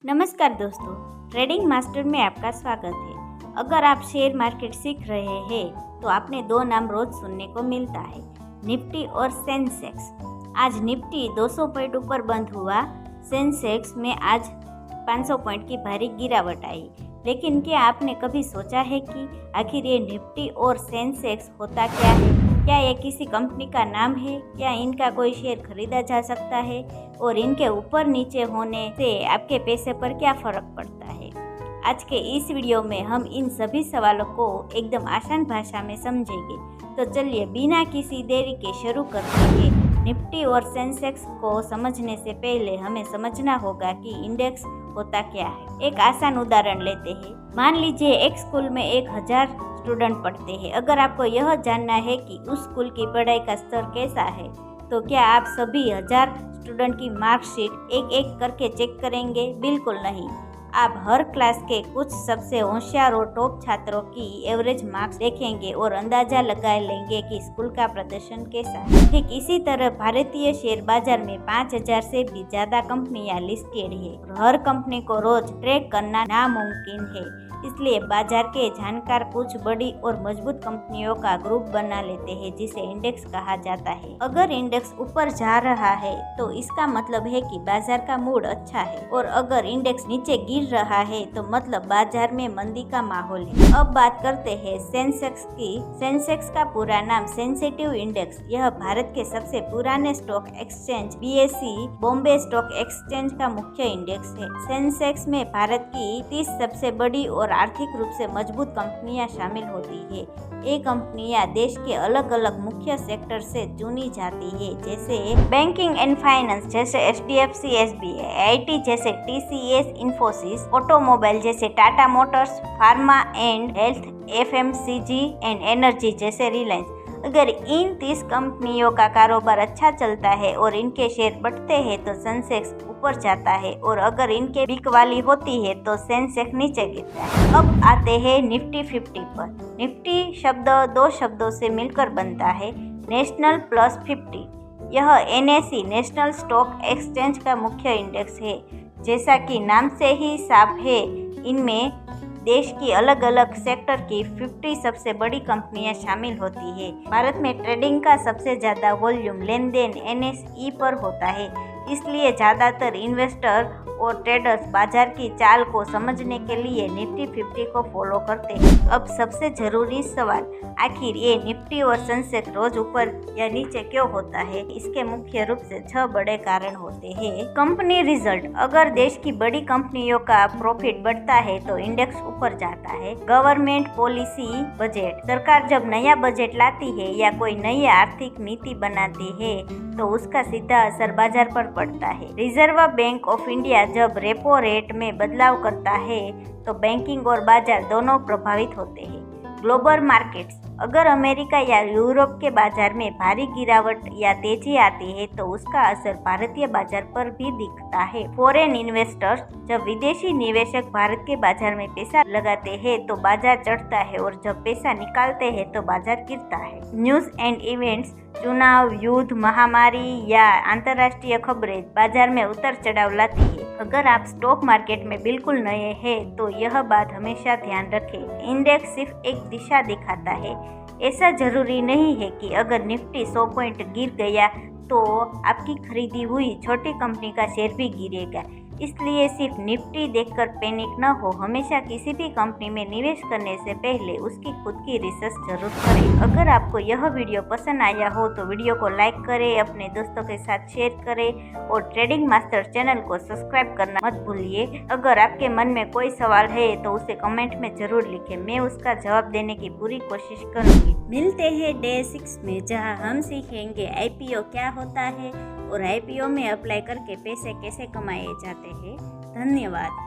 नमस्कार दोस्तों, trading master में आपका स्वागत है। अगर आप शेयर मार्केट सीख रहे हैं तो आपने दो नाम रोज सुनने को मिलता है, निफ्टी और सेंसेक्स। आज निफ्टी 200 पॉइंट ऊपर बंद हुआ, सेंसेक्स में आज 500 पॉइंट की भारी गिरावट आई। लेकिन क्या आपने कभी सोचा है कि आखिर ये निफ्टी और सेंसेक्स होता क्या है? क्या ये किसी कंपनी का नाम है? क्या इनका कोई शेयर खरीदा जा सकता है? और इनके ऊपर नीचे होने से आपके पैसे पर क्या फर्क पड़ता है? आज के इस वीडियो में हम इन सभी सवालों को एकदम आसान भाषा में समझेंगे। तो चलिए बिना किसी देरी के शुरू करते हैं। निफ्टी और सेंसेक्स को समझने से पहले हमें समझना होगा कि इंडेक्स होता क्या है। एक आसान उदाहरण लेते हैं। मान लीजिए एक स्कूल में 1000 स्टूडेंट पढ़ते हैं। अगर आपको यह जानना है कि उस स्कूल की पढ़ाई का स्तर कैसा है, तो क्या आप सभी 1000 स्टूडेंट की मार्कशीट एक एक करके चेक करेंगे? बिल्कुल नहीं। आप हर क्लास के कुछ सबसे होशियार और टॉप छात्रों की एवरेज मार्क्स देखेंगे और अंदाजा लगा लेंगे कि स्कूल का प्रदर्शन कैसा है। ठीक इसी तरह भारतीय शेयर बाजार में 5000 से भी ज्यादा कंपनियां लिस्टेड है और हर कंपनी को रोज ट्रैक करना नामुमकिन है। इसलिए बाजार के जानकार कुछ बड़ी और मजबूत कंपनियों का ग्रुप बना लेते हैं, जिसे इंडेक्स कहा जाता है। अगर इंडेक्स ऊपर जा रहा है तो इसका मतलब है कि बाजार का मूड अच्छा है, और अगर इंडेक्स नीचे गिर रहा है तो मतलब बाजार में मंदी का माहौल है। अब बात करते हैं सेंसेक्स की। सेंसेक्स का पूरा नाम सेंसिटिव इंडेक्स। यह भारत के सबसे पुराने stock exchange BSE Bombay stock exchange का मुख्य इंडेक्स है। सेंसेक्स में भारत की 30 सबसे बड़ी और आर्थिक रूप से मजबूत कंपनियां शामिल होती है। ये कंपनियां देश के अलग अलग मुख्य सेक्टर से चुनी जाती है, जैसे बैंकिंग एंड फाइनेंस जैसे HDFC SBI, IT जैसे TCS इन्फोसिस, ऑटोमोबाइल जैसे Tata Motors, pharma and health FMCG and energy जैसे रिलायंस। अगर इन 30 कंपनियों का कारोबार अच्छा चलता है और इनके शेयर बढ़ते हैं तो सेंसेक्स ऊपर जाता है, और अगर इनके बिकवाली होती है तो सेंसेक्स नीचे गिरता है। अब आते हैं निफ्टी 50 पर। निफ्टी शब्द दो शब्दों से मिलकर बनता है, नेशनल प्लस 50। यह NSE नेशनल स्टॉक एक्सचेंज का मुख्य इंडेक्स है। जैसा कि नाम से ही साफ है, इनमें देश की अलग अलग सेक्टर की 50 सबसे बड़ी कंपनियां शामिल होती है। भारत में ट्रेडिंग का सबसे ज्यादा वॉल्यूम लेन देन NSE पर होता है, इसलिए ज्यादातर इन्वेस्टर और ट्रेडर्स बाजार की चाल को समझने के लिए निफ्टी 50 को फॉलो करते हैं। अब सबसे जरूरी सवाल, आखिर ये निफ्टी और सेंसेक्स रोज ऊपर या नीचे क्यों होता है? इसके मुख्य रूप से 6 बड़े कारण होते हैं। Company result. अगर देश की बड़ी कंपनियों का प्रॉफिट बढ़ता है तो इंडेक्स ऊपर जाता है। Government policy budget. सरकार जब नया बजट लाती है या कोई नई आर्थिक नीति बनाती है तो उसका सीधा असर बाजार पर पड़ता है। रिजर्व बैंक ऑफ इंडिया जब रेपो रेट में बदलाव करता है तो बैंकिंग और बाजार दोनों प्रभावित होते हैं। Global markets. अगर अमेरिका या यूरोप के बाजार में भारी गिरावट या तेजी आती है तो उसका असर भारतीय बाजार पर भी दिखता है। Foreign investors. जब विदेशी निवेशक भारत के बाजार में पैसा लगाते हैं तो बाजार चढ़ता है, और जब पैसा निकालते हैं तो बाजार गिरता है। News and events. चुनाव, युद्ध, महामारी या अंतर्राष्ट्रीय खबरें बाजार में उतार चढ़ाव लाती है। अगर आप स्टॉक मार्केट में बिल्कुल नए हैं तो यह बात हमेशा ध्यान रखें, इंडेक्स सिर्फ एक दिशा दिखाता है। ऐसा जरूरी नहीं है कि अगर निफ्टी 100 पॉइंट गिर गया तो आपकी खरीदी हुई छोटी कंपनी का शेयर भी गिरेगा। इसलिए सिर्फ निफ्टी देखकर पैनिक न हो। हमेशा किसी भी कंपनी में निवेश करने से पहले उसकी खुद की रिसर्च जरूर करें। अगर आपको यह वीडियो पसंद आया हो तो वीडियो को लाइक करें, अपने दोस्तों के साथ शेयर करें और ट्रेडिंग मास्टर चैनल को सब्सक्राइब करना मत भूलिए। अगर आपके मन में कोई सवाल है तो उसे कमेंट में जरूर लिखें, मैं उसका जवाब देने की पूरी कोशिश करूँगी। मिलते हैं डे 6 में, जहाँ हम सीखेंगे IPO क्या होता है और IPO में अप्लाई करके पैसे कैसे कमाए जाते हैं। धन्यवाद।